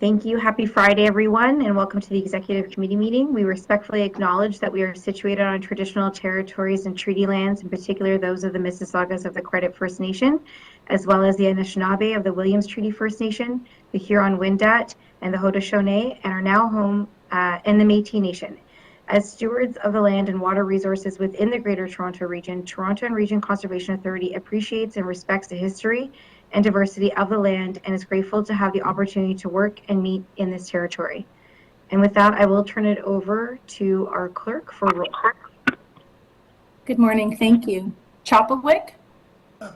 Thank you. Happy Friday, everyone, and welcome to the Executive Committee meeting. We respectfully acknowledge that we are situated on traditional territories and treaty lands, in particular those of the Mississaugas of the Credit First Nation, as well as the Anishinaabe of the Williams Treaty First Nation, the Huron-Wendat, and the Haudenosaunee, and are now home in the Métis Nation. As stewards of the land and water resources within the Greater Toronto Region, Toronto and Region Conservation Authority appreciates and respects the history and diversity of the land and is grateful to have the opportunity to work and meet in this territory. And with that, I will turn it over to our clerk for roll. Good morning. Thank you. Chapelwick?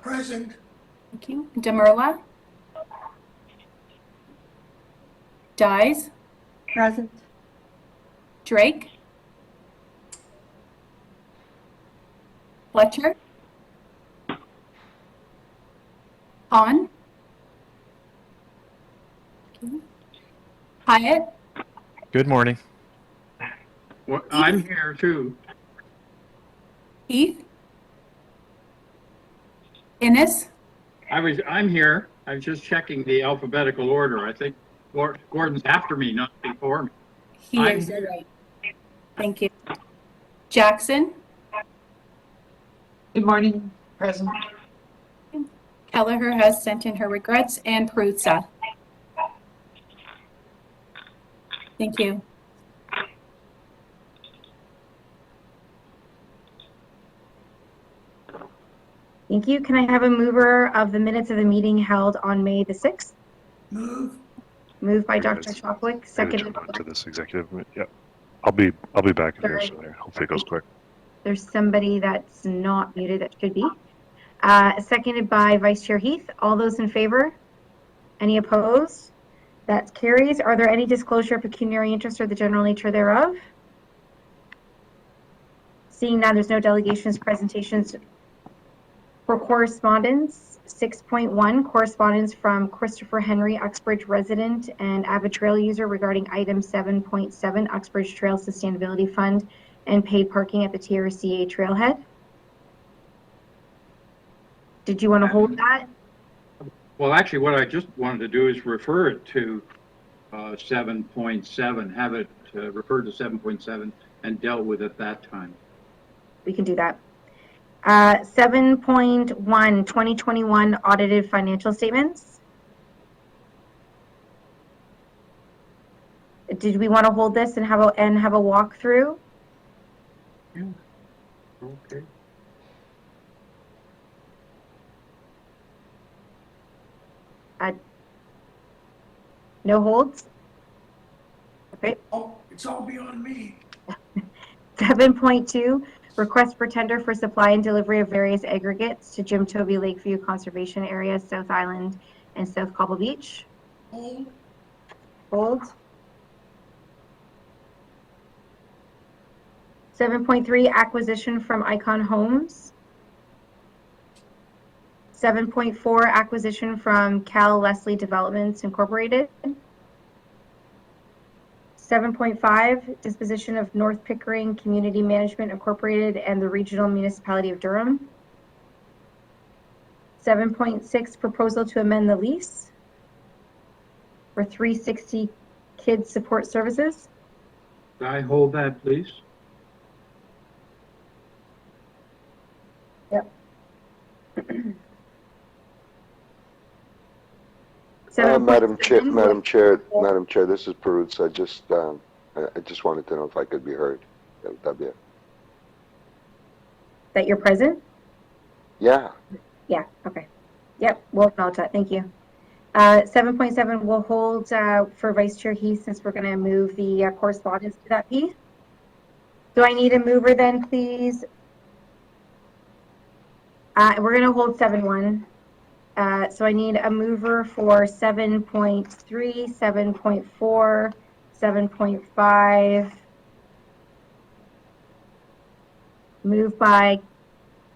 Present. Thank you. Demerla? Dyes? Present. Drake? Fletcher? Han? Okay. Hyatt? Good morning. Well, I'm here too. Heath? Innes? I'm here. I was just checking the alphabetical order. I think Gordon's after me, not before me. He I'm is. here. Right. Thank you. Jackson? Good morning. Present. Kelleher has sent in her regrets, and Peruzza. Thank you. Thank you. Can I have a mover of the minutes of the meeting held on May the 6th? Move. Moved by Hey, Dr. guys. Chapwick, I'm gonna seconded jump onto by, this executive. Yeah, I'll be back in here, Sorry. so hopefully it goes quick. there's somebody that's not muted that should be. Seconded by Vice Chair Heath. All those in favor? Any opposed? That carries. Are there any disclosure of pecuniary interest or the general nature thereof? Seeing none, there's no delegations, presentations. For correspondence, 6.1, correspondence from Christopher Henry, Uxbridge resident and avid trail user regarding item 7.7, Uxbridge Trail Sustainability Fund and paid parking at the TRCA trailhead. Did you want to hold that? Well, actually, what I just wanted to do is refer it to 7.7, have it referred to 7.7 and dealt with at that time. We can do that. 7.1, 2021 audited financial statements. Did we want to hold this and have a walkthrough? Yeah. Okay. No holds? Okay. Oh, it's all beyond me. 7.2, request for tender for supply and delivery of various aggregates to Jim Toby Lakeview Conservation Area, South Island, and South Cobble Beach. Hold. Hold. 7.3, acquisition from Icon Homes. 7.4, acquisition from Cal Leslie Developments Incorporated. 7.5, disposition of North Pickering Community Management Incorporated and the Regional Municipality of Durham. 7.6, proposal to amend the lease for 360 Kids Support Services. Could I hold that, please? Yep. Madam Chair, this is Peruzza. I just wanted to know if I could be heard. That'd be it. That you're present? Yeah. Yeah, okay. Yep, we'll acknowledge that. Thank you. 7.7 we'll hold for Vice Chair Heath since we're going to move the correspondence to that piece. Do I need a mover then, please? We're going to hold 7.1. So I need a mover for 7.3, 7.4, 7.5. Moved by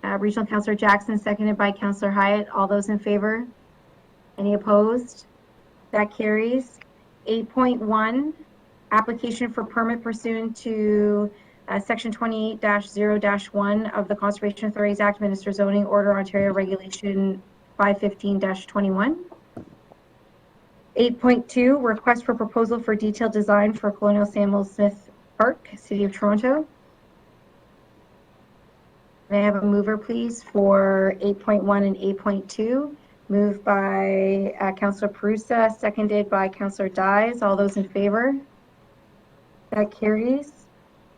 Regional Councillor Jackson, seconded by Councillor Hyatt. All those in favor? Any opposed? That carries. 8.1, application for permit pursuant to Section 28-0-1 of the Conservation Authorities Act, Minister Zoning Order, Ontario Regulation 515-21. 8.2, request for proposal for detailed design for Colonial Samuel Smith Park, City of Toronto. May I have a mover, please, for 8.1 and 8.2? Moved by Councillor Perusa, seconded by Councillor Dyes. All those in favor? That carries.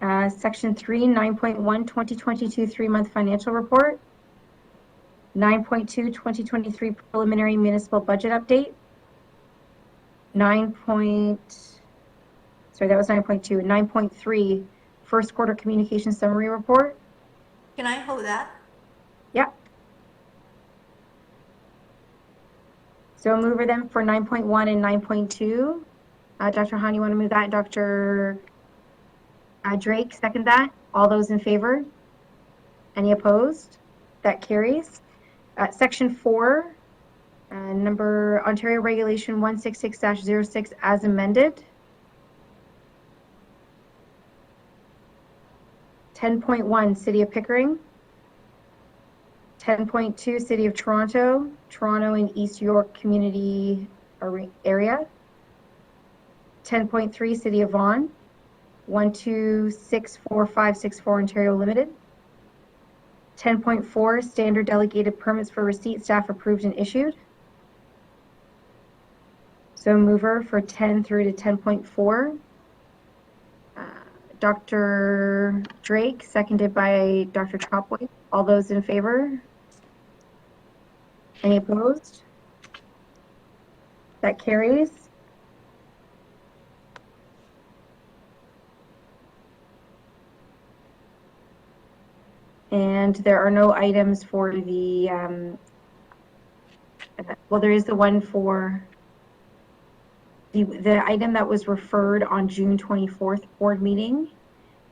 Section 3, 9.1, 2022 3-month financial report. 9.2, 2023 preliminary municipal budget update. 9. Sorry, that was 9.2. 9.3, first quarter communication summary report. Can I hold that? Yep. So mover then for 9.1 and 9.2. Dr. Han, you want to move that? Dr. Drake, second that. All those in favor? Any opposed? That carries. Section 4, number Ontario Regulation 166-06 as amended. 10.1, City of Pickering. 10.2, City of Toronto, Toronto and East York Community Area. 10.3, City of Vaughan. 12646564 Ontario Limited. 10.4, standard delegated permits for receipt, staff approved and issued. So mover for 10 through to 10.4. Dr. Drake, seconded by Dr. Chopway. All those in favor? Any opposed? That carries. And there are no items for the, well, there is the one for the item that was referred on June 24th board meeting.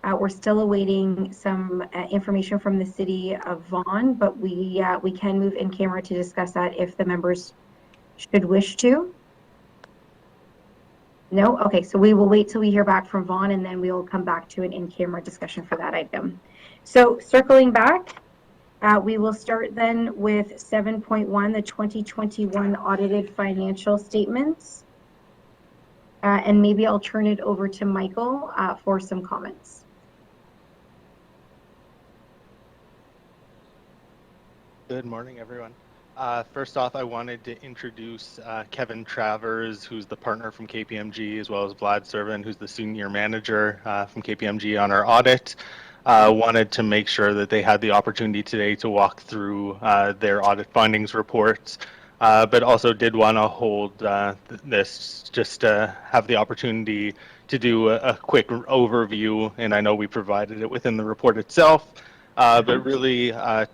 We're still awaiting some information from the City of Vaughan, but we can move in camera to discuss that if the members should wish to. No? Okay, so we will wait till we hear back from Vaughan and then we will come back to an in-camera discussion for that item. So circling back, we will start then with 7.1, the 2021 audited financial statements. And maybe I'll turn it over to Michael for some comments. Good morning, everyone. First off, I wanted to introduce Kevin Travers, who's the partner from KPMG, as well as Vlad Servin, who's the senior manager from KPMG on our audit. Wanted to make sure that they had the opportunity today to walk through their audit findings reports, but also did want to hold this just to have the opportunity to do a quick overview, and I know we provided it within the report itself. But really,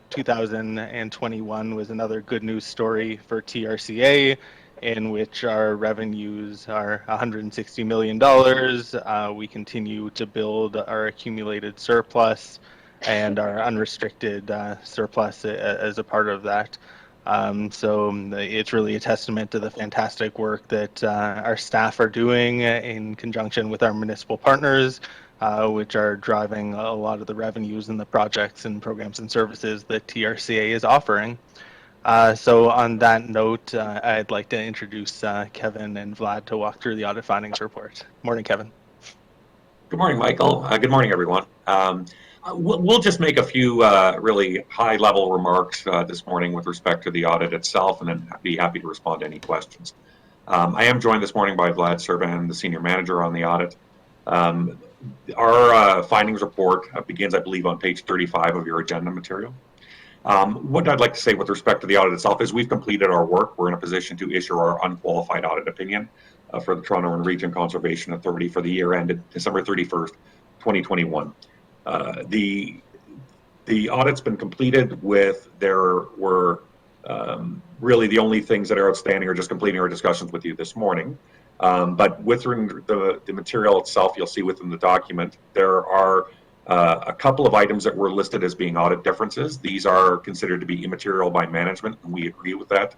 2021 was another good news story for TRCA, in which our revenues are $160 million. We continue to build our accumulated surplus and our unrestricted surplus as a part of that. So it's really a testament to the fantastic work that our staff are doing in conjunction with our municipal partners, which are driving a lot of the revenues and the projects and programs and services that TRCA is offering. So on that note, I'd like to introduce Kevin and Vlad to walk through the audit findings report. Morning, Kevin. Good morning, Michael. Good morning, everyone. We'll just make a few really high-level remarks this morning with respect to the audit itself, and then be happy to respond to any questions. I am joined this morning by Vlad Servin, the senior manager on the audit. Our findings report begins, I believe, on page 35 of your agenda material. What I'd like to say with respect to the audit itself is we've completed our work. We're in a position to issue our unqualified audit opinion for the Toronto and Region Conservation Authority for the year ended December 31st, 2021. The audit's been completed with, there were really the only things that are outstanding are just completing our discussions with you this morning. But within the material itself, you'll see within the document, there are a couple of items that were listed as being audit differences. These are considered to be immaterial by management, and we agree with that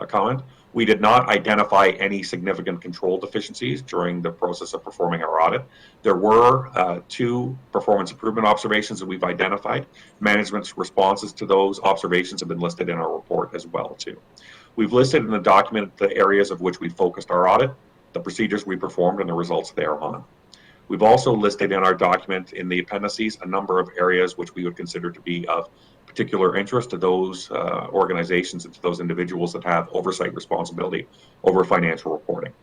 comment. We did not identify any significant control deficiencies during the process of performing our audit. There were 2 performance improvement observations that we've identified. Management's responses to those observations have been listed in our report as well too. We've listed in the document the areas of which we focused our audit, the procedures we performed, and the results thereon. We've also listed in our document in the appendices a number of areas which we would consider to be of particular interest to those organizations and to those individuals that have oversight responsibility over financial reporting.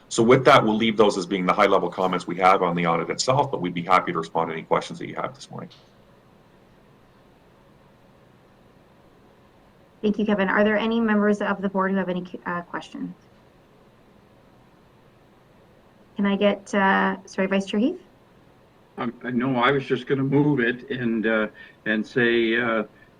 So with that, we'll leave those as being the high-level comments we have on the audit itself, but we'd be happy to respond to any questions that you have this morning. Thank you, Kevin. Are there any members of the board who have any questions? Can I get, sorry, Vice Chair Heath? No, I was just going to move it and say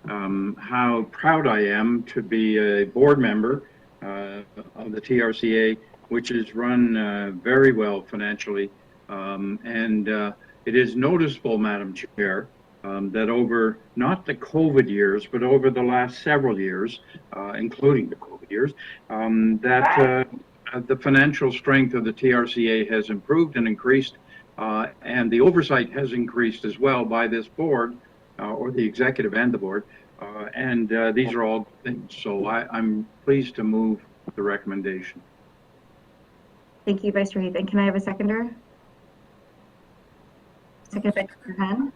how proud I am to be a board member of the TRCA, which is run very well financially. And it is noticeable, Madam Chair, that over not the COVID years, but over the last several years, including the COVID years, that the financial strength of the TRCA has improved and increased, and the oversight has increased as well by this board, or the executive and the board, and these are all things. So I'm pleased to move the recommendation. Thank you, Vice Chair Heath. And can I have a seconder? Second by Dr. Hen.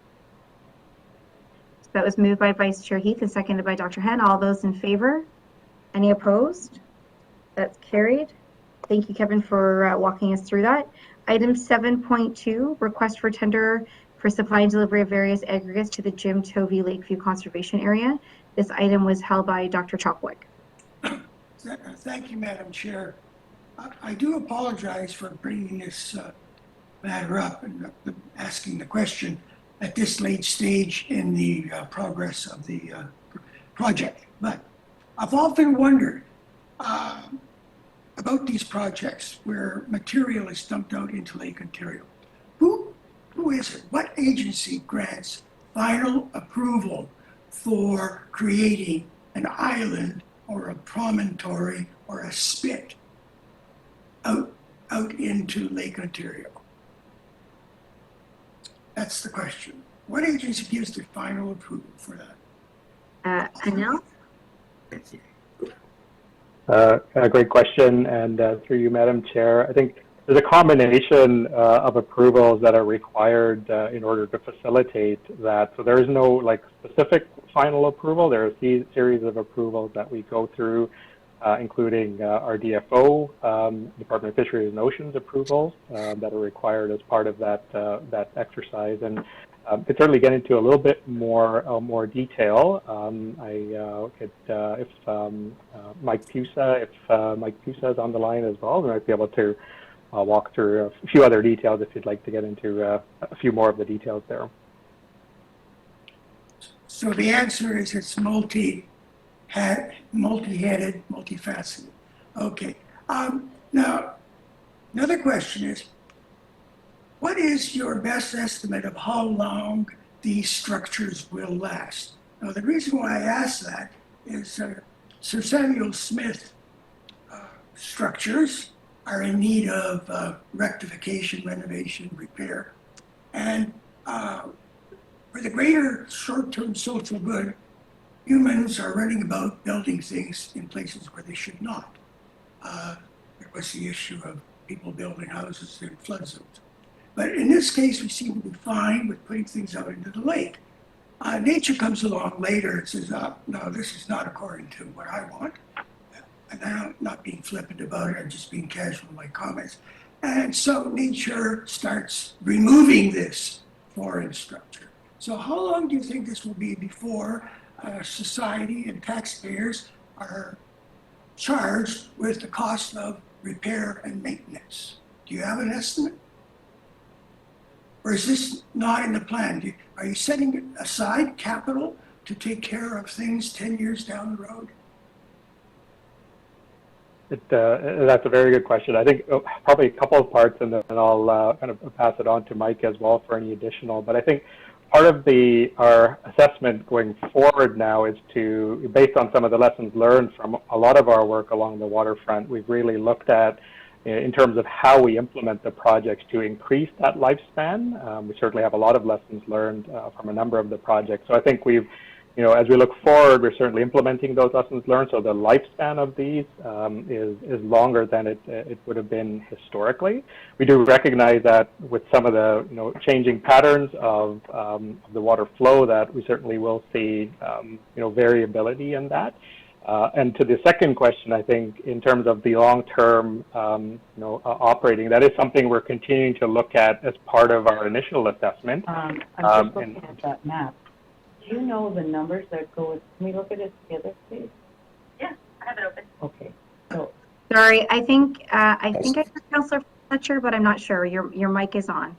So that was moved by Vice Chair Heath and seconded by Dr. Hen. All those in favor? Any opposed? That's carried. Thank you, Kevin, for walking us through that. Item 7.2, request for tender for supply and delivery of various aggregates to the Jim Tovey Lakeview Conservation Area. This item was held by Dr. Chopwick. Thank you, Madam Chair. I do apologize for bringing this matter up and asking the question at this late stage in the progress of the project. But I've often wondered about these projects where material is dumped out into Lake Ontario. Who is it? What agency grants final approval for creating an island or a promontory or a spit out into Lake Ontario? That's the question. What agency gives the final approval for that? Anil? A great question, and through you, Madam Chair, I think there's a combination of approvals that are required in order to facilitate that. So there is no like specific final approval. There are a series of approvals that we go through, including our DFO, Department of Fisheries and Oceans approvals that are required as part of that exercise. And could certainly get into a little bit more detail. I could, if Mike Pusa, Mike Pusa is on the line as well, then I'd be able to walk through a few other details if you'd like to get into a few more of the details there. So the answer is it's multi-headed, multifaceted. Okay. Now, another question is, what is your best estimate of how long these structures will last? Now, the reason why I ask that is Sir Samuel Smith structures are in need of rectification, renovation, repair. And for the greater short-term social good, humans are running about building things in places where they should not. There was the issue of people building houses in flood zones. But in this case, we seem to be fine with putting things out into the lake. Nature comes along later and says, no, this is not according to what I want. And I'm not being flippant about it, I'm just being casual in my comments. And so nature starts removing this foreign structure. So how long do you think this will be before society and taxpayers are charged with the cost of repair and maintenance? Do you have an estimate? Or is this not in the plan? Are you setting aside capital to take care of things 10 years down the road? That's a very good question. I think probably a couple of parts, and then I'll kind of pass it on to Mike as well for any additional. But I think part of our assessment going forward now is to, based on some of the lessons learned from a lot of our work along the waterfront, we've really looked at in terms of how we implement the projects to increase that lifespan. We certainly have a lot of lessons learned from a number of the projects. So I think we've, as we look forward, we're certainly implementing those lessons learned. So the lifespan of these is longer than it would have been historically. We do recognize that with some of the changing patterns of the water flow, that we certainly will see variability in that. And to the second question, I think in terms of the long-term operating, that is something we're continuing to look at as part of our initial assessment. I'm just looking at that map. Do you know the numbers that go with, can we look at it together, please? Yeah, I have it open. Okay, so. Sorry, I think I heard Councillor Fletcher, but I'm not sure. Your mic is on.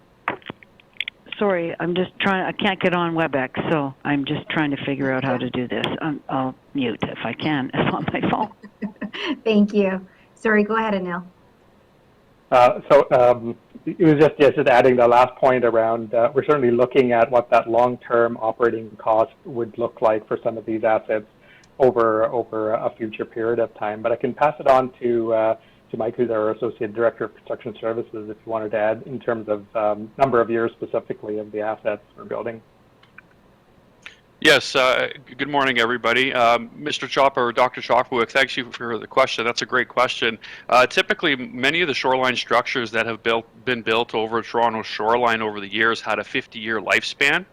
Sorry, I'm just trying, I can't get on WebEx, so I'm just trying to figure out how to do this. I'll mute if I can. It's on my phone. Thank you. Sorry, go ahead, Anil. It was just adding the last point around, we're certainly looking at what that long-term operating cost would look like for some of these assets over a future period of time. But I can pass it on to Mike, who's our Associate Director of Construction Services, if you wanted to add in terms of number of years specifically of the assets we're building. Yes, good morning, everybody. Mr. Chopper, or Dr. Chopperwick, thanks you for the question. That's a great question. Typically, many of the shoreline structures that have been built over Toronto's shoreline over the years had a 50-year lifespan.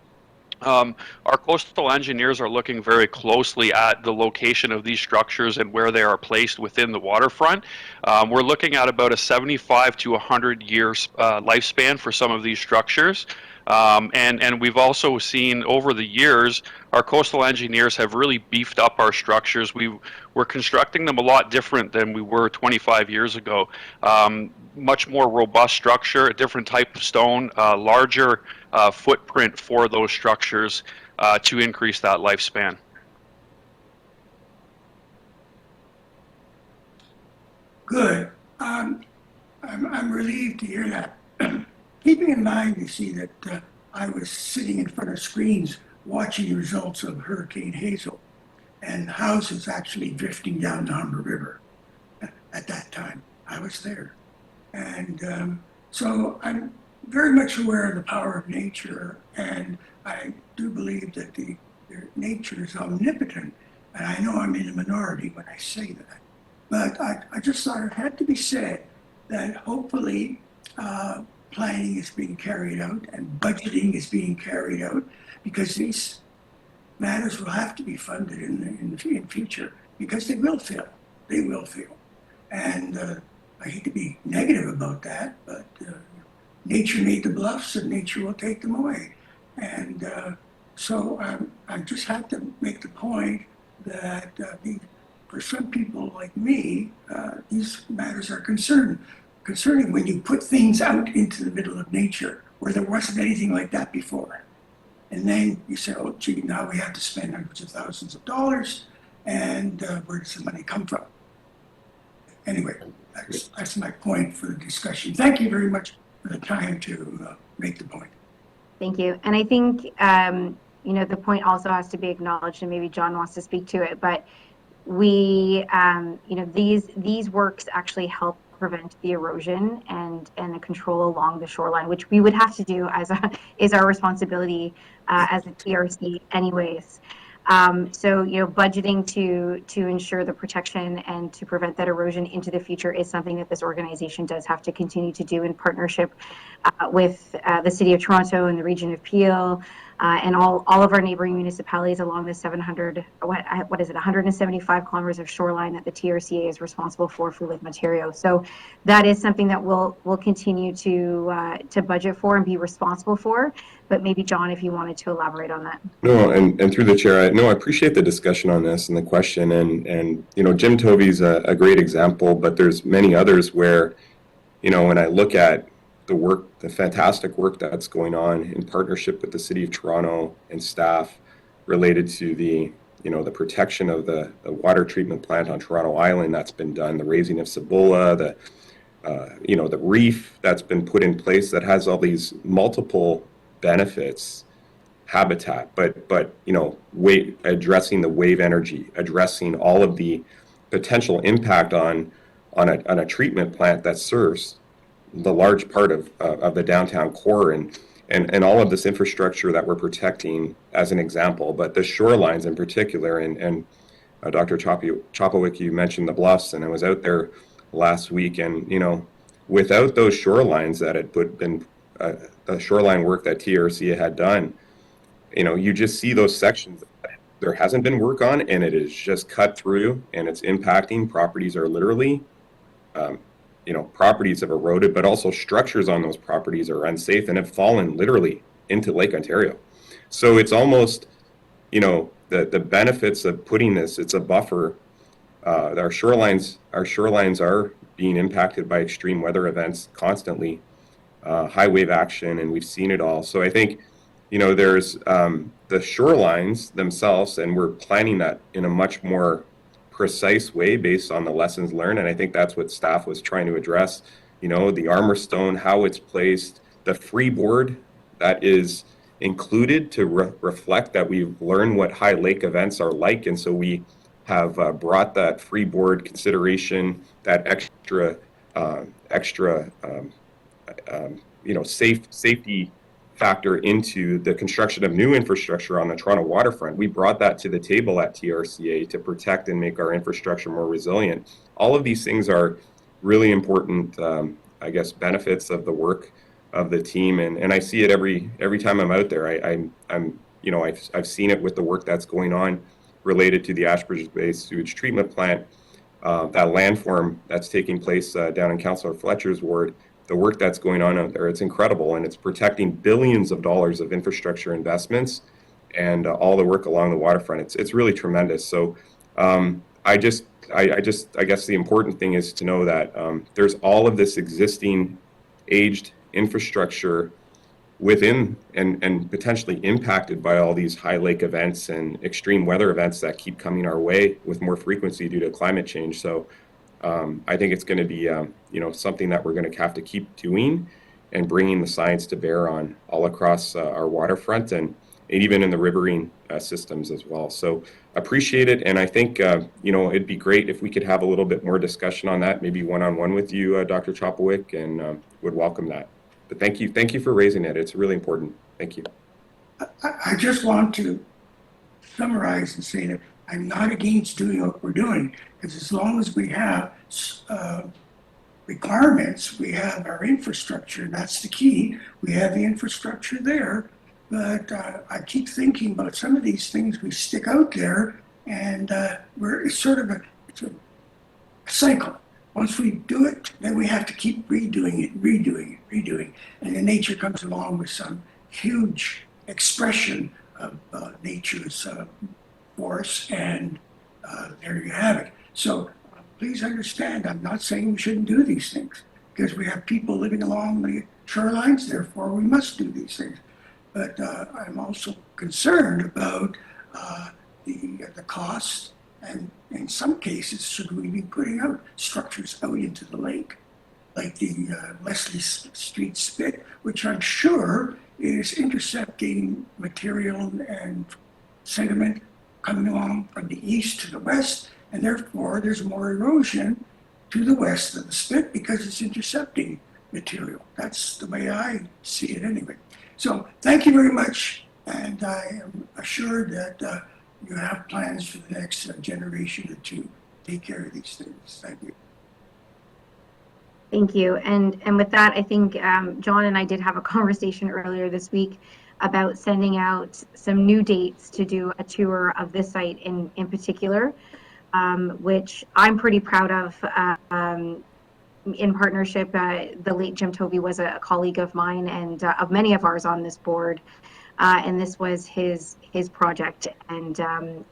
Our coastal engineers are looking very closely at the location of these structures and where they are placed within the waterfront. We're looking at about a 75 to 100 years lifespan for some of these structures. And we've also seen over the years, our coastal engineers have really beefed up our structures. We're constructing them a lot different than we were 25 years ago. Much more robust structure, a different type of stone, larger footprint for those structures to increase that lifespan. Good. I'm relieved to hear that. Keeping in mind, you see, that I was sitting in front of screens watching the results of Hurricane Hazel, and houses actually drifting down the Humber River at that time. I was there. And so I'm very much aware of the power of nature, and I do believe that the nature is omnipotent, and I know I'm in a minority when I say that. But I just thought it had to be said that hopefully planning is being carried out and budgeting is being carried out, because these matters will have to be funded in future, because they will fail. They will fail. And I hate to be negative about that, but nature made the bluffs and nature will take them away. And so I just have to make the point that for some people like me, these matters are concerning when you put things out into the middle of nature where there wasn't anything like that before. And then you say, oh, gee, now we have to spend hundreds of thousands of dollars, and where does the money come from? Anyway, that's my point for the discussion. Thank you very much for the time to make the point. Thank you. And I think, the point also has to be acknowledged, and maybe John wants to speak to it, but we, these works actually help prevent the erosion and the control along the shoreline, which we would have to do is our responsibility as a TRC anyways. So, budgeting to ensure the protection and to prevent that erosion into the future is something that this organization does have to continue to do in partnership with the City of Toronto and the region of Peel, and all of our neighboring municipalities along the 175 kilometers of shoreline that the TRCA is responsible for Lake Ontario. So that is something that we'll continue to budget for and be responsible for. But maybe John, if you wanted to elaborate on that. No, and through the chair, I appreciate the discussion on this and the question. And Jim Tovey's a great example, but there's many others where, when I look at the fantastic work that's going on in partnership with the City of Toronto and staff related to the protection of the water treatment plant on Toronto Island that's been done, the raising of Cibola, the reef that's been put in place that has all these multiple benefits. habitat, but you know, addressing the wave energy, addressing all of the potential impact on a treatment plant that serves the large part of the downtown core, and all of this infrastructure that we're protecting as an example, but the shorelines in particular. And Dr. Chopowicz, you mentioned the bluffs, and I was out there last week, and you know, without those shorelines that had been the shoreline work that TRCA had done, you know, you just see those sections that there hasn't been work on, and it is just cut through, and it's impacting. Properties are literally, you know, properties have eroded, but also structures on those properties are unsafe and have fallen literally into Lake Ontario. So it's almost, you know, the benefits of putting this, it's a buffer. Our shorelines are being impacted by extreme weather events constantly, high wave action, and we've seen it all. So I think, you know, there's the shorelines themselves, and we're planning that in a much more precise way based on the lessons learned. And I think that's what staff was trying to address, you know, the armor stone, how it's placed, the freeboard that is included to reflect that we've learned what high lake events are like. And so we have brought that freeboard consideration, that extra, you know, safety factor into the construction of new infrastructure on the Toronto waterfront. We brought that to the table at TRCA to protect and make our infrastructure more resilient. All of these things are really important, I guess, benefits of the work of the team, and I see it every time I'm out there. I'm you know, I've seen it with the work that's going on related to the Ashbridge Bay sewage treatment plant, that landform that's taking place down in Councillor Fletcher's ward. The work that's going on out there, it's incredible, and it's protecting billions of dollars of infrastructure investments, and all the work along the waterfront. It's really tremendous. So I guess the important thing is to know that there's all of this existing aged infrastructure within and potentially impacted by all these high lake events and extreme weather events that keep coming our way with more frequency due to climate change. So I think it's going to be, you know, something that we're going to have to keep doing and bringing the science to bear on all across our waterfront and even in the riverine systems as well. So appreciate it. And I think, you know, it'd be great if we could have a little bit more discussion on that, maybe one-on-one with you, Dr. Chopowicz, and would welcome that. But thank you for raising it. It's really important. Thank you. I just want to summarize and say that I'm not against doing what we're doing, because as long as we have requirements, we have our infrastructure. That's the key. We have the infrastructure there, but I keep thinking about some of these things we stick out there, and it's sort of a cycle. Once we do it, then we have to keep redoing it, and then nature comes along with some huge expression of nature's force, and there you have it. So please understand, I'm not saying we shouldn't do these things, because we have people living along the shorelines, therefore we must do these things. But I'm also concerned about the cost, and in some cases, should we be putting out structures out into the lake, like the Leslie Street Spit, which I'm sure is intercepting material and sediment coming along from the east to the west, and therefore there's more erosion to the west of the spit because it's intercepting material. That's the way I see it anyway. So thank you very much, and I am assured that you have plans for the next generation to take care of these things. Thank you. Thank you. And with that, I think John and I did have a conversation earlier this week about sending out some new dates to do a tour of this site in particular, which I'm pretty proud of. In partnership, the late Jim Tovey was a colleague of mine and of many of ours on this board, and this was his project, and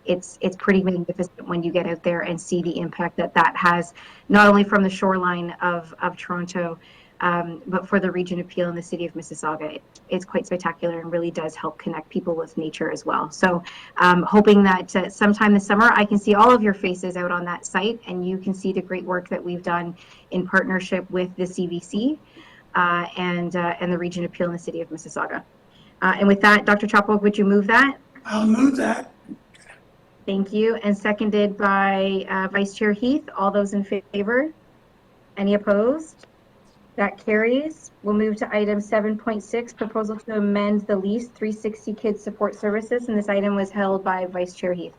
it's pretty magnificent when you get out there and see the impact that has, not only from the shoreline of Toronto, but for the region of Peel and the city of Mississauga. It's quite spectacular and really does help connect people with nature as well. So hoping that sometime this summer I can see all of your faces out on that site, and you can see the great work that we've done in partnership with the CVC and the region of Peel and the city of Mississauga. And with that, Dr. Chopwell, would you move that? I'll move that. Thank you. And seconded by Vice Chair Heath. All those in favor? Any opposed? That carries. We'll move to item 7.6, proposal to amend the lease 360 Kids Support Services. And this item was held by Vice Chair Heath.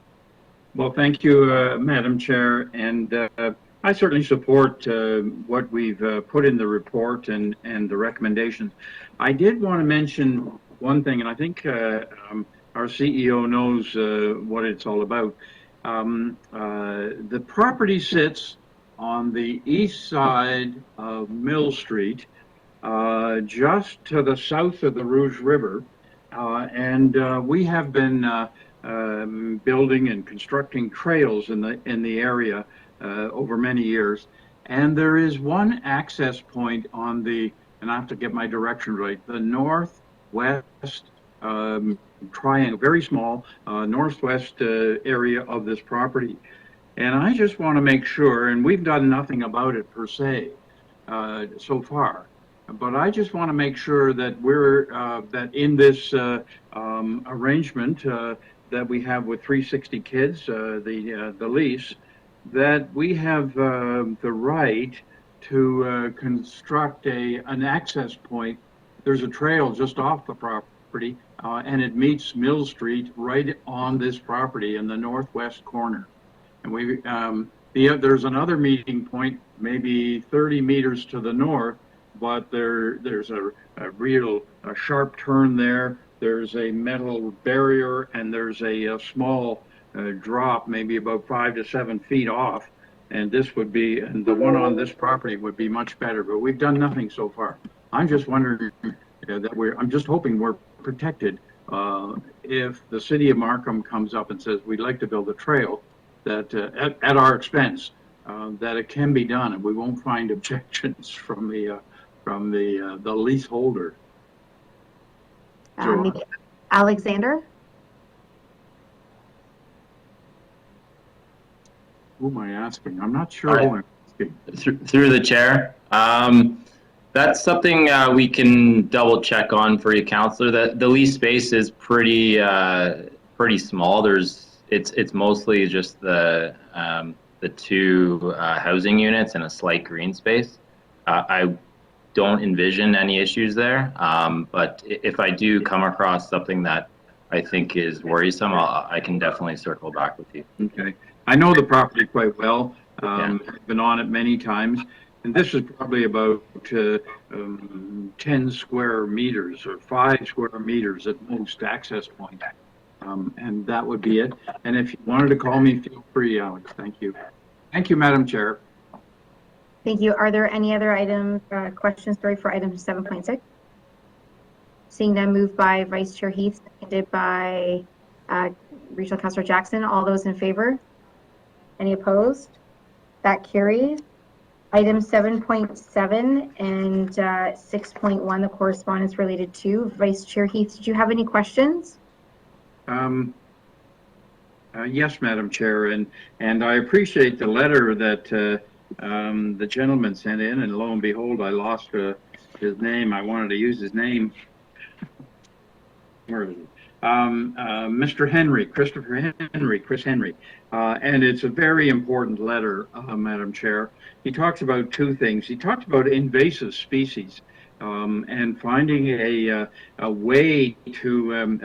Well, thank you, Madam Chair, and I certainly support what we've put in the report and the recommendations. I did want to mention one thing, and I think our CEO knows what it's all about. The property sits on the east side of Mill Street, just to the south of the Rouge River, and we have been building and constructing trails in the area over many years. And there is one access point on the, and I have to get my direction right, the northwest triangle, very small northwest area of this property. And I just want to make sure, and we've done nothing about it per se so far, but I just want to make sure that we're that in this arrangement that we have with 360 Kids, the lease, that we have the right to construct an access point. There's a trail just off the property, and it meets Mill Street right on this property in the northwest corner. And we there's another meeting point, maybe 30 meters to the north, but there's a real sharp turn there. There's a metal barrier, and there's a small drop, maybe about 5 to 7 feet off. And this would be, and the one on this property would be much better, but we've done nothing so far. I'm just wondering that I'm just hoping we're protected if the city of Markham comes up and says, we'd like to build a trail that at our expense, that it can be done, and we won't find objections from the leaseholder. Maybe Alexander? Who am I asking? I'm not sure who I'm asking. Through the chair. That's something we can double check on for you, Councillor. The lease space is pretty small. It's mostly just the two housing units and a slight green space. I don't envision any issues there, but if I do come across something that I think is worrisome, I can definitely circle back with you. Okay. I know the property quite well. I've been on it many times, and this is probably about 10 square meters or 5 square meters at most access point. And that would be it. And if you wanted to call me, feel free, Alex. Thank you. Thank you, Madam Chair. Thank you. Are there any other questions for item 7.6? Seeing none, moved by Vice Chair Heath, seconded by Regional Councillor Jackson. All those in favor? Any opposed? That carries. Item 7.7 and 6.1, the correspondence related to. Vice Chair Heath, did you have any questions? Yes, Madam Chair, and I appreciate the letter that the gentleman sent in, and lo and behold, I lost his name. I wanted to use his name. Where is it? Mr. Henry, Chris Henry, and it's a very important letter, Madam Chair. He talks about two things. He talks about invasive species and finding a way to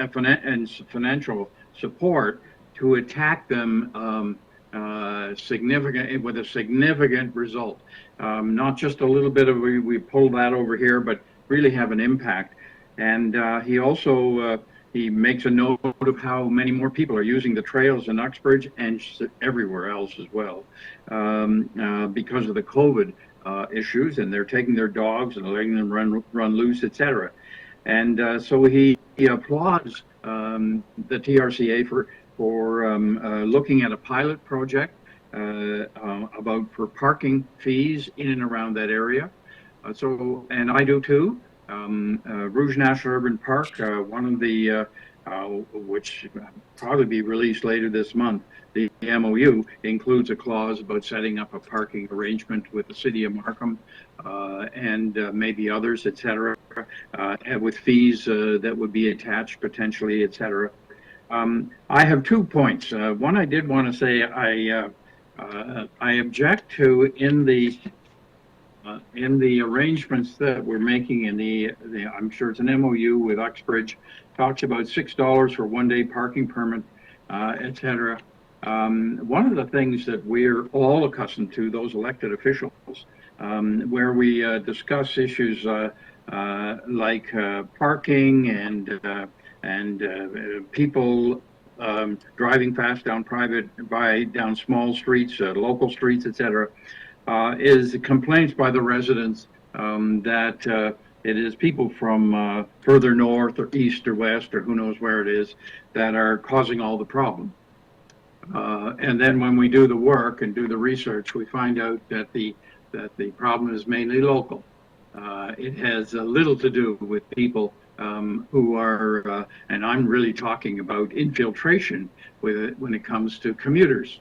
financial support to attack them with a significant result. Not just a little bit of we pull that over here, but really have an impact. And he also he makes a note of how many more people are using the trails in Uxbridge and everywhere else as well because of the COVID issues, and they're taking their dogs and letting them run loose, etc. And so he applauds the TRCA for looking at a pilot project for parking fees in and around that area. And I do too. Rouge National Urban Park, one of the which probably be released later this month. The MOU includes a clause about setting up a parking arrangement with the city of Markham and maybe others, et cetera, and with fees that would be attached potentially, et cetera. I have 2 points. One, I did want to say I object to in the arrangements that we're making in the I'm sure it's an MOU with Uxbridge, talks about $6 for one-day parking permit, et cetera. One of the things that we're all accustomed to, those elected officials, where we discuss issues like parking and people driving fast down down small streets, local streets, et cetera, is complaints by the residents that it is people from further north or east or west or who knows where it is that are causing all the problem. And then when we do the work and do the research, we find out that the problem is mainly local. It has little to do with people who are, and I'm really talking about infiltration when it comes to commuters.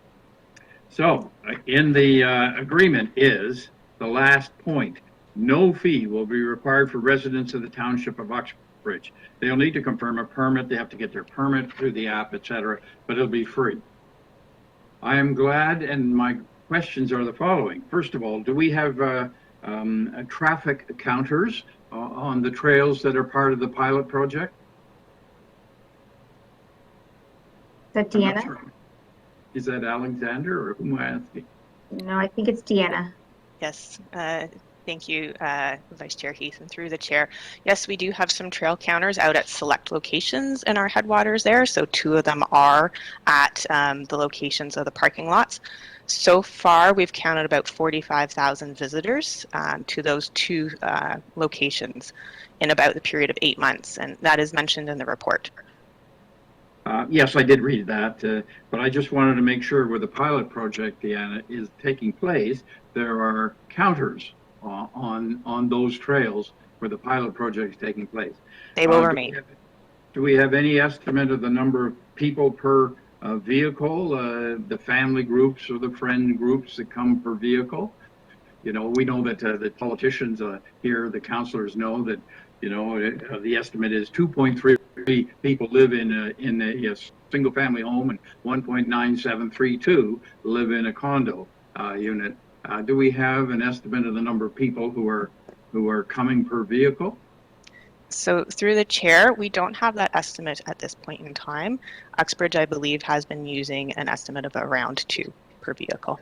So in the agreement is the last point. No fee will be required for residents of the township of Uxbridge. They'll need to confirm a permit. They have to get their permit through the app, et cetera, but it'll be free. I am glad, and my questions are the following. First of all, do we have traffic counters on the trails that are part of the pilot project? Is that Deanna? Is that Alexander or who am I asking? No, I think it's Deanna. Yes, thank you, Vice Chair Heath, and through the chair. Yes, we do have some trail counters out at select locations in our headwaters there. So 2 of them are at the locations of the parking lots. So far, we've counted about 45,000 visitors to those 2 locations in about the period of 8 months, and that is mentioned in the report. Yes, I did read that, but I just wanted to make sure where the pilot project, Deanna, is taking place, there are counters on those trails where the pilot project is taking place. They will remain. Do we have any estimate of the number of people per vehicle, the family groups or the friend groups that come per vehicle? You know, we know that the politicians here, the councillors know that, you know, the estimate is 2.3 people live in a single family home and 1.9732 live in a condo unit. Do we have an estimate of the number of people who are coming per vehicle? So through the chair, we don't have that estimate at this point in time. Uxbridge, I believe, has been using an estimate of around 2 per vehicle.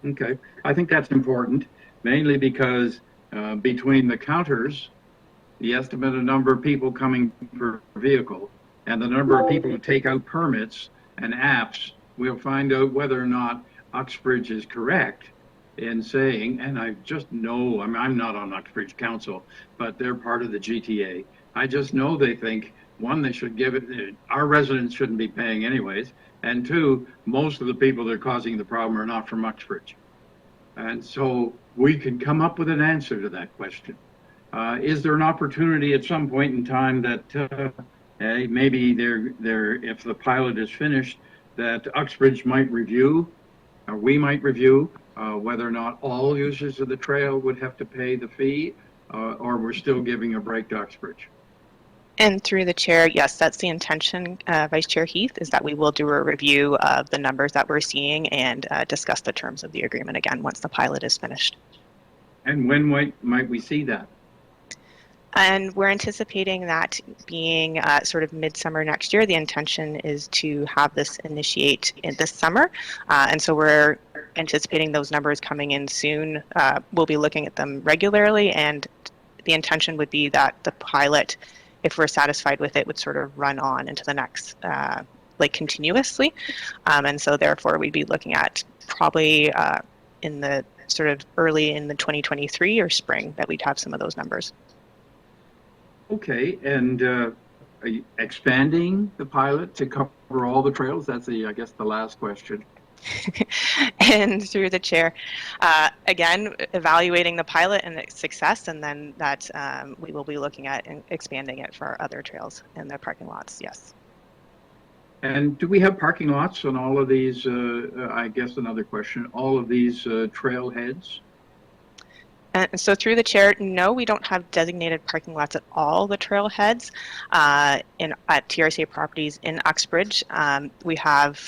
Okay, I think that's important, mainly because between the counters, the estimated number of people coming per vehicle, and the number of people who take out permits and apps, we'll find out whether or not Uxbridge is correct in saying, and I just know, I mean, I'm not on Uxbridge Council, but they're part of the GTA. I just know they think, 1, they should give it, our residents shouldn't be paying anyways, and 2, most of the people that are causing the problem are not from Uxbridge. And so we can come up with an answer to that question. Is there an opportunity at some point in time that maybe if the pilot is finished, that Uxbridge might review, or we might review, whether or not all users of the trail would have to pay the fee, or we're still giving a break to Uxbridge? And through the chair, yes, that's the intention, Vice Chair Heath, is that we will do a review of the numbers that we're seeing and discuss the terms of the agreement again once the pilot is finished. And when might we see that? And we're anticipating that being sort of midsummer next year. The intention is to have this initiate in this summer. And so we're anticipating those numbers coming in soon. We'll be looking at them regularly, and the intention would be that the pilot, if we're satisfied with it, would sort of run on into the next, like continuously. And so therefore we'd be looking at probably in the sort of early in the 2023 or spring that we'd have some of those numbers. Okay, and are you expanding the pilot to cover all the trails? That's I guess the last question. And through the chair, again, evaluating the pilot and its success, and then that we will be looking at expanding it for other trails in the parking lots. Yes. And do we have parking lots on all of these? I guess another question. All of these trailheads. And so through the chair, no, we don't have designated parking lots at all the trailheads at TRCA properties in Uxbridge. We have,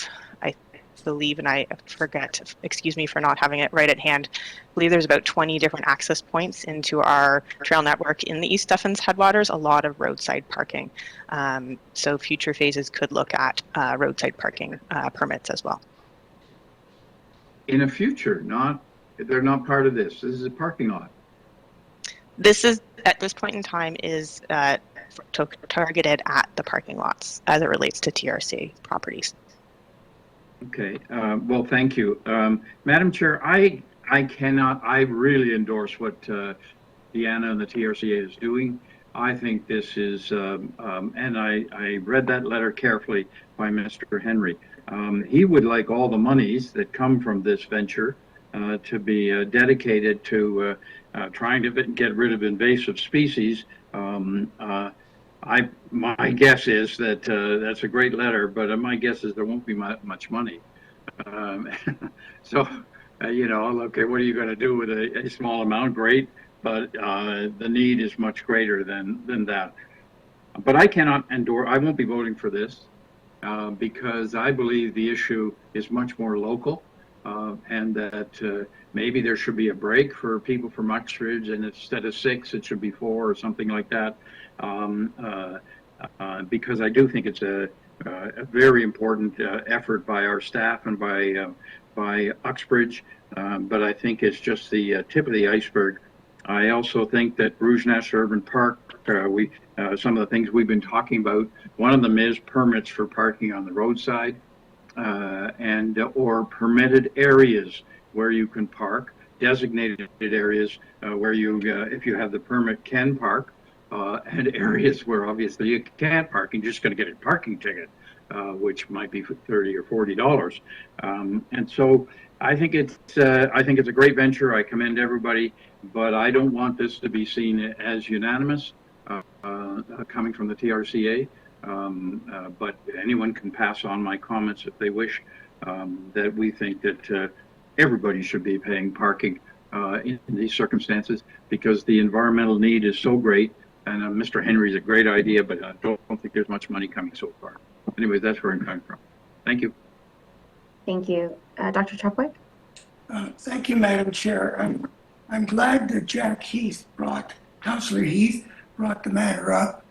I believe, and I forget, excuse me for not having it right at hand, I believe there's about 20 different access points into our trail network in the East Stephens headwaters, a lot of roadside parking. So future phases could look at roadside parking permits as well. In a future, they're not part of this. This is a parking lot. This is, at this point in time, is targeted at the parking lots as it relates to TRCA properties. Okay. Well, thank you. Madam Chair, I really endorse what Deanna and the TRCA is doing. I think this is, and I read that letter carefully by Mr. Henry. He would like all the monies that come from this venture to be dedicated to trying to get rid of invasive species. My guess is that that's a great letter, but my guess is there won't be much money. So, okay, what are you going to do with a small amount? Great, but the need is much greater than that. But I cannot endorse, I won't be voting for this because I believe the issue is much more local. And that maybe there should be a break for people from Uxbridge, and instead of 6, it should be 4 or something like that. Because I do think it's a very important effort by our staff and by Uxbridge, but I think it's just the tip of the iceberg. I also think that Rouge National Urban Park, some of the things we've been talking about, one of them is permits for parking on the roadside. Or permitted areas where you can park, designated areas where you, if you have the permit, can park, and areas where obviously you can't park and you're just going to get a parking ticket, which might be for $30 or $40. And so I think it's a great venture. I commend everybody, but I don't want this to be seen as unanimous coming from the TRCA. But anyone can pass on my comments if they wish, that we think that everybody should be paying parking in these circumstances because the environmental need is so great. And Mr. Henry's a great idea, but I don't think there's much money coming so far. Anyway, that's where I'm coming from. Thank you. Thank you. Dr. Chopwick? Thank you, Madam Chair. I'm glad that Councillor Heath brought the matter up.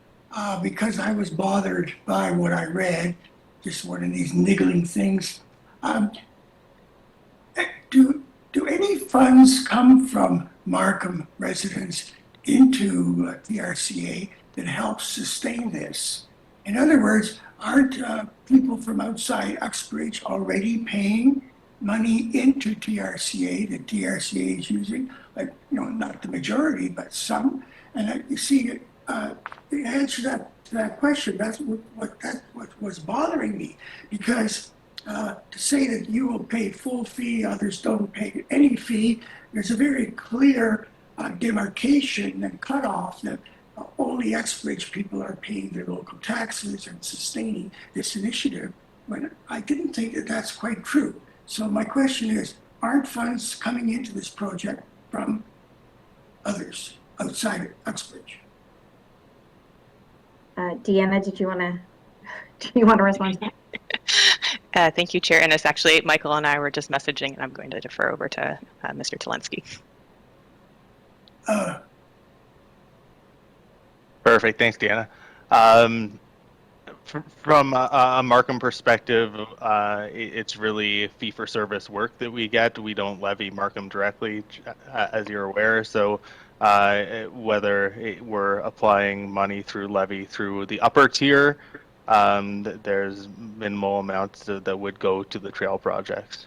Because I was bothered by what I read, just one of these niggling things. Do any funds come from Markham residents into TRCA that help sustain this? In other words, aren't people from outside Uxbridge already paying money into TRCA that TRCA is using? Like, not the majority, but some. And you see, the answer to that question, that's what was bothering me, because to say that you will pay full fee, others don't pay any fee, there's a very clear demarcation and cutoff that only Uxbridge people are paying their local taxes and sustaining this initiative, when I didn't think that that's quite true. So my question is, aren't funds coming into this project from others outside Uxbridge? Deanna, do you want to respond? Thank you, Chair. And it's actually Michael and I were just messaging, and I'm going to defer over to Mr. Talensky. Perfect. Thanks, Deanna. From a Markham perspective, it's really fee-for-service work that we get. We don't levy Markham directly, as you're aware. So whether we're applying money through levy through the upper tier, there's minimal amounts that would go to the trail projects.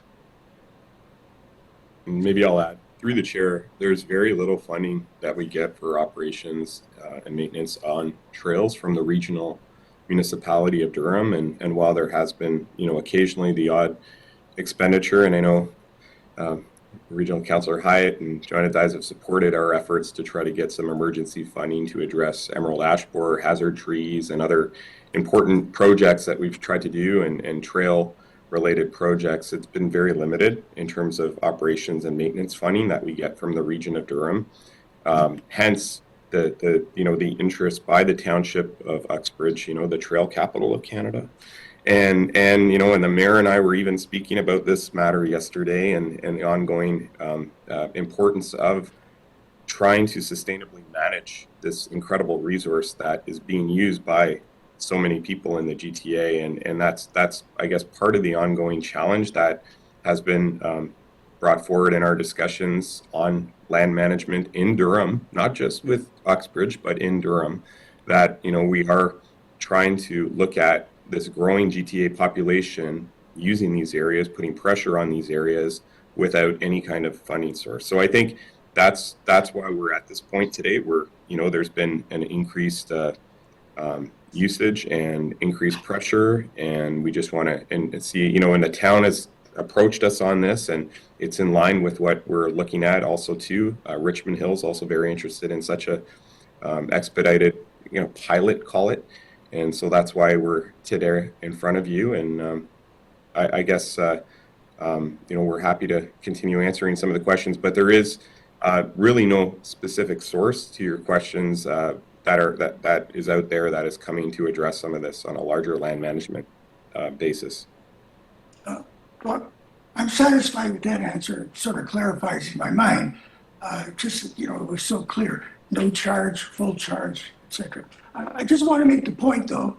Maybe I'll add, through the chair, there's very little funding that we get for operations and maintenance on trails from the regional municipality of Durham. And while there has been, occasionally the odd expenditure, and I know Regional Councillor Hyatt and Joanna Dyes have supported our efforts to try to get some emergency funding to address emerald ash borer, hazard trees, and other important projects that we've tried to do, and trail related projects. It's been very limited in terms of operations and maintenance funding that we get from the region of Durham. Hence the interest by the township of Uxbridge, the trail capital of Canada. And the mayor and I were even speaking about this matter yesterday, and the ongoing importance of trying to sustainably manage this incredible resource that is being used by so many people in the GTA, and that's I guess part of the ongoing challenge that has been brought forward in our discussions on land management in Durham, not just with Uxbridge, but in Durham, that we are trying to look at this growing GTA population using these areas, putting pressure on these areas without any kind of funding source. So I think that's why we're at this point today, where there's been an increased usage and increased pressure, and we just want to and see, and the town has approached us on this, and it's in line with what we're looking at also too. Richmond Hill's also very interested in such a expedited, pilot, call it. And so that's why we're today in front of you. And I guess, we're happy to continue answering some of the questions, but there is really no specific source to your questions that is out there that is coming to address some of this on a larger land management basis. Well, I'm satisfied with that answer. It sort of clarifies in my mind. It was so clear. No charge, full charge, etc. I just want to make the point, though,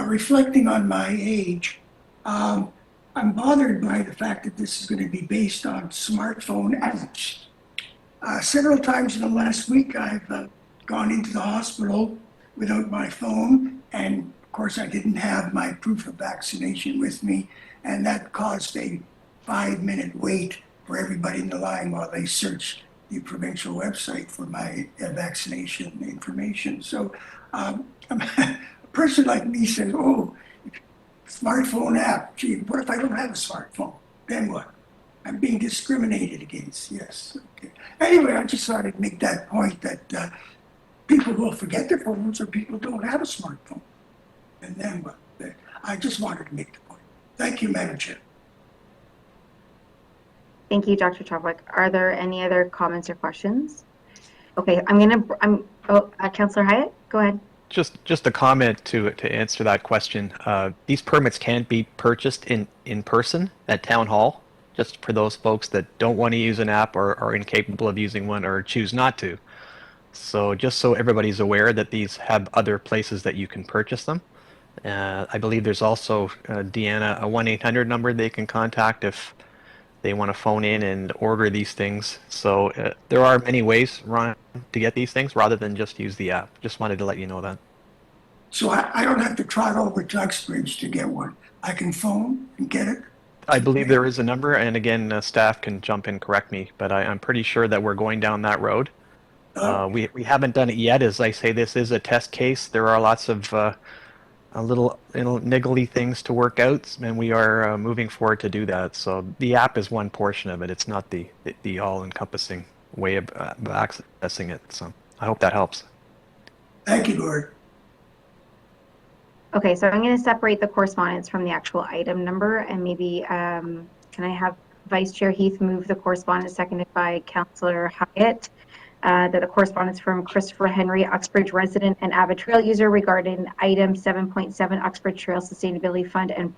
reflecting on my age, I'm bothered by the fact that this is going to be based on smartphone apps. Several times in the last week, I've gone into the hospital without my phone, and of course, I didn't have my proof of vaccination with me, and that caused a 5-minute wait for everybody in the line while they searched the provincial website for my vaccination information. So a person like me says, oh, smartphone app, gee, what if I don't have a smartphone? Then what? I'm being discriminated against, yes. Okay. Anyway, I just thought I'd make that point that people will forget their phones, or people don't have a smartphone. And then what? I just wanted to make the point. Thank you, Madam Chair. Thank you, Dr. Chadwick. Are there any other comments or questions? Okay, Councillor Hyatt, go ahead. Just a comment to answer that question. These permits can't be purchased in person at Town Hall, just for those folks that don't want to use an app or are incapable of using one or choose not to. So just so everybody's aware that these have other places that you can purchase them. I believe there's also, Deanna, a 1-800 number they can contact if they want to phone in and order these things. So there are many ways, Ron, to get these things rather than just use the app. Just wanted to let you know that. So I don't have to trot over to Uxbridge to get one. I can phone and get it? I believe there is a number, and again, staff can jump in, correct me, but I'm pretty sure that we're going down that road. We haven't done it yet. As I say, this is a test case. There are lots of little niggly things to work out, and we are moving forward to do that. So the app is one portion of it. It's not the all-encompassing way of accessing it. So I hope that helps. Thank you, Gord. Okay, so I'm going to separate the correspondence from the actual item number, and maybe can I have Vice Chair Heath move the correspondence, seconded by Councillor Hyatt, that the correspondence from Christopher Henry, Uxbridge resident and avid trail user, regarding item 7.7 Uxbridge Trail Sustainability Fund and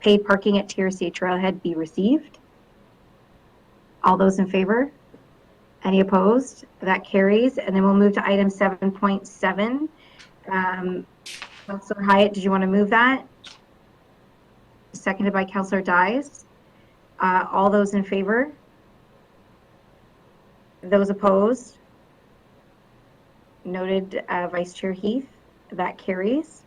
paid parking at TRCA Trailhead be received. All those in favor? Any opposed? That carries. And then we'll move to item 7.7. Councillor Hyatt, did you want to move that? Seconded by Councillor Dyes. All those in favor? Those opposed? Noted, Vice Chair Heath. That carries.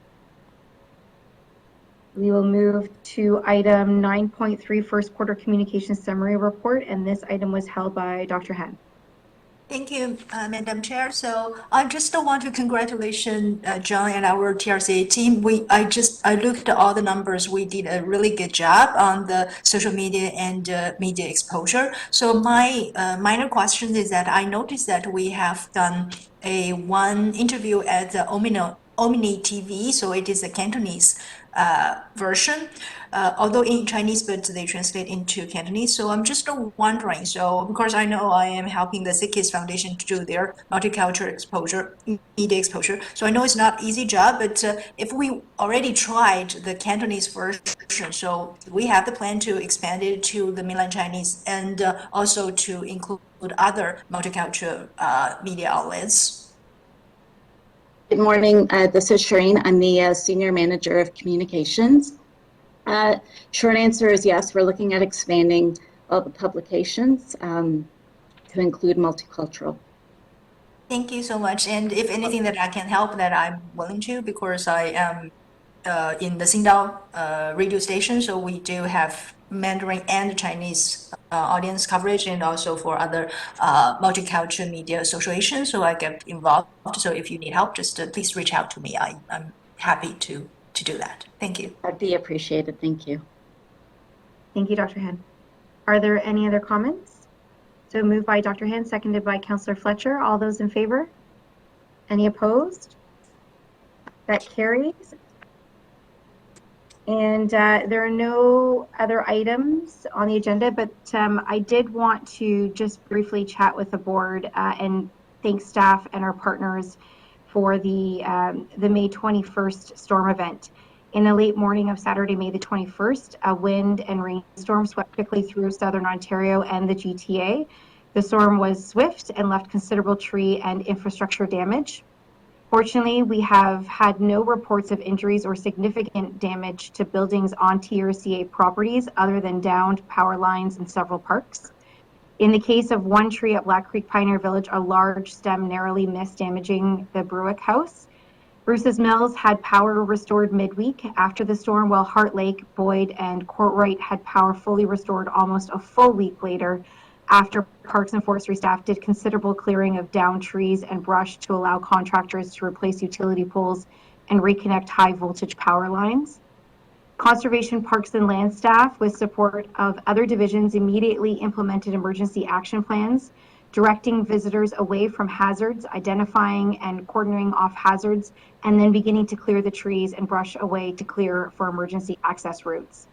We will move to item 9.3, first quarter communication summary report, and this item was held by Dr. Hen. Thank you, Madam Chair. So I just want to congratulate John and our TRCA team. I looked at all the numbers. We did a really good job on the social media and media exposure. So my minor question is that I noticed that we have done one interview at the Omni TV, so it is a Cantonese version, although in Chinese, but they translate into Cantonese. So I'm just wondering, so of course I know I am helping the Sikis Foundation to do their multicultural exposure, media exposure. So I know it's not easy job, but if we already tried the Cantonese version, so we have the plan to expand it to the mainland Chinese and also to include other multicultural media outlets. Good morning. This is Shireen. I'm the Senior Manager of Communications. Short answer is yes, we're looking at expanding all the publications to include multicultural. Thank you so much. And if anything that I can help, that I'm willing to, because I am in the Xingdao radio station, so we do have Mandarin and Chinese audience coverage, and also for other multicultural media associations. So I get involved. So if you need help, just please reach out to me. I'm happy to do that. Thank you. That'd be appreciated. Thank you. Thank you, Dr. Han. Are there any other comments? So moved by Dr. Han, seconded by Councillor Fletcher. All those in favor? Any opposed? That carries. And there are no other items on the agenda, but I did want to just briefly chat with the board and thank staff and our partners for the May 21st storm event. In the late morning of Saturday, May the 21st, a wind and rainstorm swept quickly through southern Ontario and the GTA. The storm was swift and left considerable tree and infrastructure damage. Fortunately, we have had no reports of injuries or significant damage to buildings on TRCA properties other than downed power lines in several parks. In the case of one tree at Black Creek Pioneer Village, a large stem narrowly missed, damaging the Bruick House. Bruce's Mills had power restored midweek after the storm, while Heart Lake, Boyd, and Courtright had power fully restored almost a full week later, after Parks and Forestry staff did considerable clearing of downed trees and brush to allow contractors to replace utility poles and reconnect high voltage power lines. Conservation, Parks and Land staff, with support of other divisions, immediately implemented emergency action plans, directing visitors away from hazards, identifying and cordoning off hazards, and then beginning to clear the trees and brush away to clear for emergency access routes.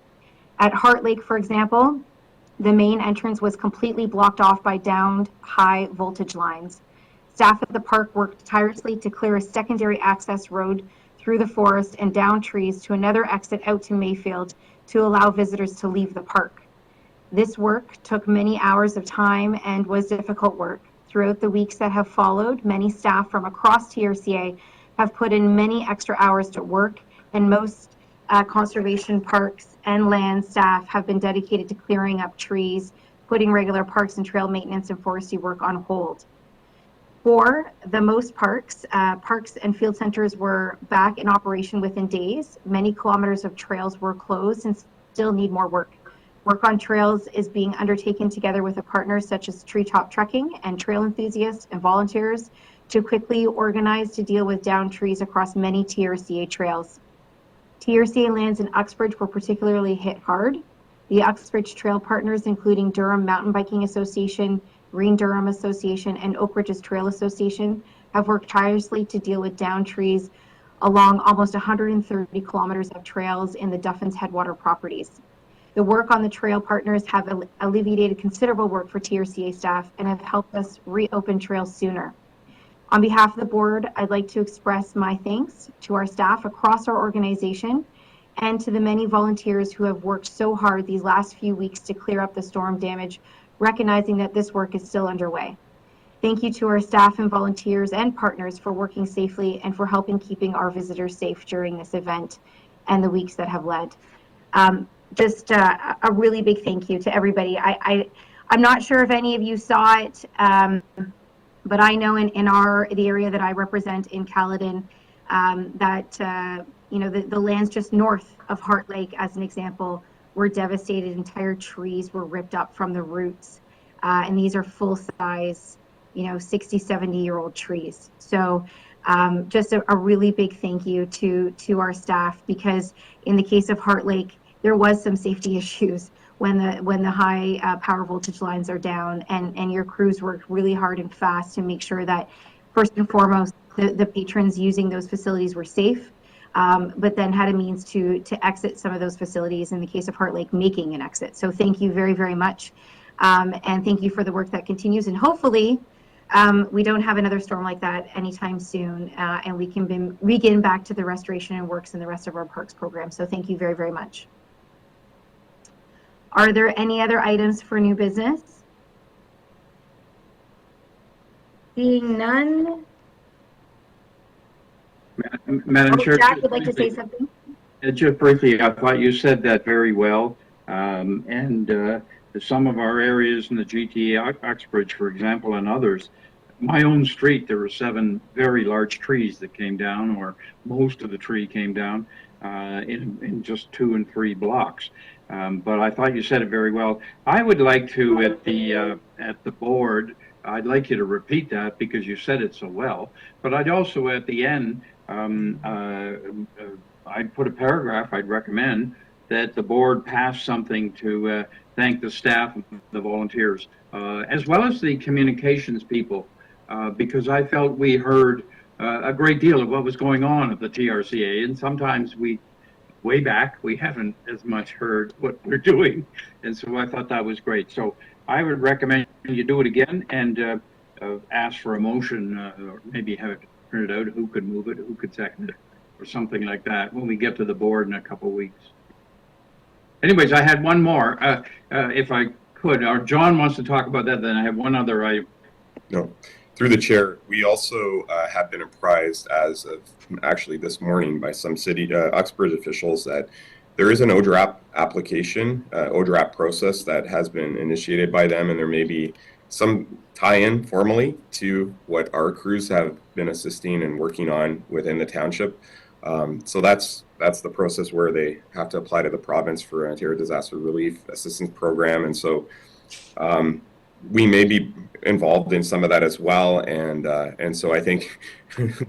At Heart Lake, for example, the main entrance was completely blocked off by downed high voltage lines. Staff at the park worked tirelessly to clear a secondary access road through the forest and down trees to another exit out to Mayfield to allow visitors to leave the park. This work took many hours of time and was difficult work. Throughout the weeks that have followed, many staff from across TRCA have put in many extra hours to work, and most conservation, parks and land staff have been dedicated to clearing up trees, putting regular parks and trail maintenance and forestry work on hold. For the most parks, parks and field centers were back in operation within days. Many kilometers of trails were closed and still need more work. Work on trails is being undertaken together with partners such as Treetop Trekking and trail enthusiasts and volunteers to quickly organize to deal with downed trees across many TRCA trails. TRCA lands in Uxbridge were particularly hit hard. The Uxbridge trail partners, including Durham Mountain Biking Association, Green Durham Association, and Oak Ridges Trail Association, have worked tirelessly to deal with downed trees along almost 130 kilometers of trails in the Duffins Headwater properties. The work on the trail partners have alleviated considerable work for TRCA staff and have helped us reopen trails sooner. On behalf of the board, I'd like to express my thanks to our staff across our organization and to the many volunteers who have worked so hard these last few weeks to clear up the storm damage, recognizing that this work is still underway. Thank you to our staff and volunteers and partners for working safely and for helping keeping our visitors safe during this event and the weeks that have led. Just a really big thank you to everybody. I'm not sure if any of you saw it, but I know in the area that I represent in Caledon, that the lands just north of Heart Lake, as an example, were devastated. Entire trees were ripped up from the roots, and these are full-size 60, 70-year-old trees. So just a really big thank you to our staff, because in the case of Heart Lake, there was some safety issues when the high power voltage lines are down, and your crews worked really hard and fast to make sure that first and foremost the patrons using those facilities were safe, but then had a means to exit some of those facilities, in the case of Heart Lake, making an exit. So thank you very, very much, and thank you for the work that continues, and hopefully we don't have another storm like that anytime soon, and we can begin back to the restoration and works in the rest of our parks program. So thank you very, very much. Are there any other items for new business? Seeing none. Madam Chair, Jack would like to say something. just briefly, I thought you said that very well. And some of our areas in the GTA, Uxbridge, for example, and others, my own street, there were 7 very large trees that came down, or most of the tree came down in just 2 and 3 blocks. But I thought you said it very well. I would like to, at the board, I'd like you to repeat that because you said it so well. But I'd also, at the end, I'd put a paragraph, I'd recommend that the board pass something to thank the staff, the volunteers, as well as the communications people, because I felt we heard a great deal of what was going on at the TRCA, and sometimes way back, we haven't as much heard what we're doing. And so I thought that was great. So I would recommend you do it again and ask for a motion, or maybe have it printed out, who could move it, who could second it, or something like that when we get to the board in a couple of weeks. Anyways, I had one more, if I could, or John wants to talk about that, then I have one other item. No. Through the chair, we also have been apprised as of actually this morning by some city Uxbridge officials that there is an ODRAP application, ODRAP process that has been initiated by them, and there may be some tie-in formally to what our crews have been assisting and working on within the township. So that's the process where they have to apply to the province for Ontario Disaster Relief Assistance Program, and so we may be involved in some of that as well, and so I think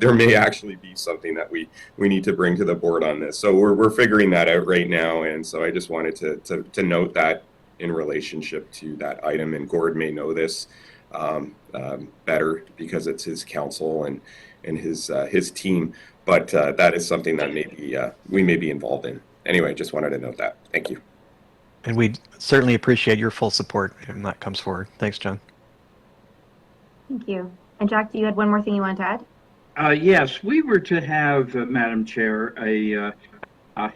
there may actually be something that we need to bring to the board on this. So we're figuring that out right now, and so I just wanted to note that in relationship to that item, and Gord may know this better because it's his council and his team, but that is something that maybe we may be involved in. Anyway, just wanted to note that. Thank you. And we certainly appreciate your full support when that comes forward. Thanks, John. Thank you. And Jack, do you had one more thing you want to add? Yes, we were to have, Madam Chair, a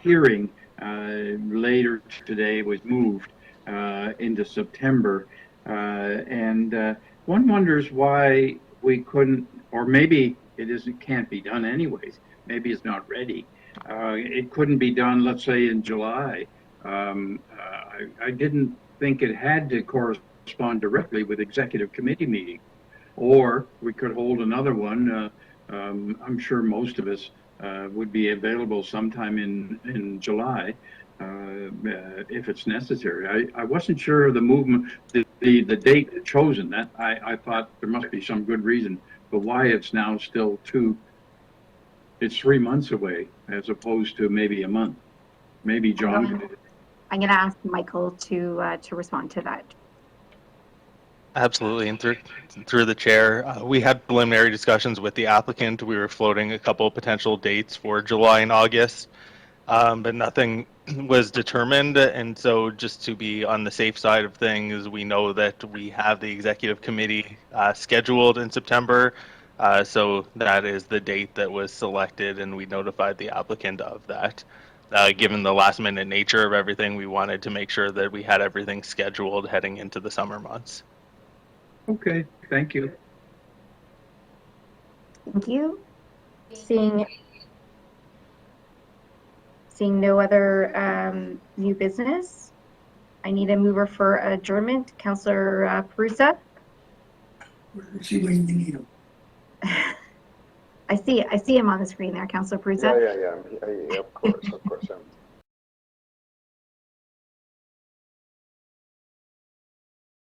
hearing later today, was moved into September. And one wonders why we couldn't, or maybe it can't be done anyways. Maybe it's not ready. It couldn't be done, let's say, in July. I didn't think it had to correspond directly with executive committee meeting, or we could hold another one. I'm sure most of us would be available sometime in July if it's necessary. I wasn't sure of the movement, the date chosen. That I thought there must be some good reason, but why it's now still it's 3 months away as opposed to maybe a month. Maybe John. I'm going to ask Michael to respond to that. Absolutely, and through the chair, we had preliminary discussions with the applicant. We were floating a couple of potential dates for July and August, but nothing was determined. And so, just to be on the safe side of things, we know that we have the executive committee scheduled in September. So that is the date that was selected, and we notified the applicant of that. Given the last minute nature of everything, we wanted to make sure that we had everything scheduled heading into the summer months. Okay, thank you. Thank you. Seeing no other new business, I need a mover for adjournment. Councillor Perruzza. See when you need him. I see him on the screen there, Councillor Perruzza. Yeah, of course.